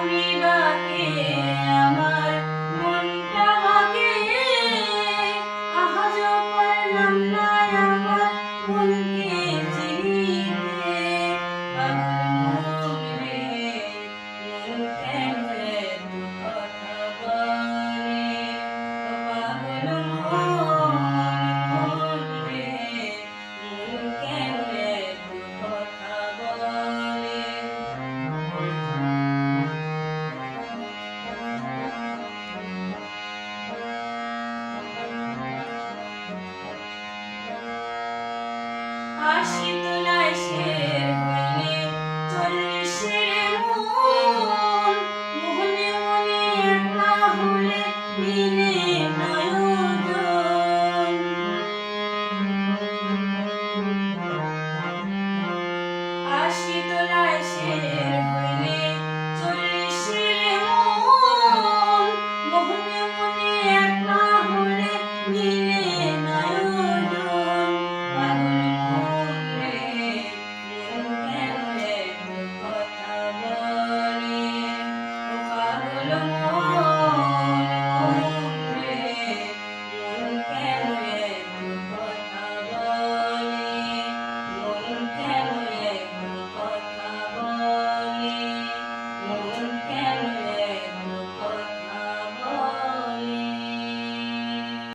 আমি ডাকে আমার মনটা ভাগে আহাজ পারলাম না আমার মনকে চিনিতে পাগল মন রে মন কেন এত কথা বলে ও পাগল মন রে মন কেন এত কথা বলে আশি তোলায় শের হইলে চল্লিশের মন মোহনে মনে একা হলে মিলে নয়জন আশি তোলায় শের হইলে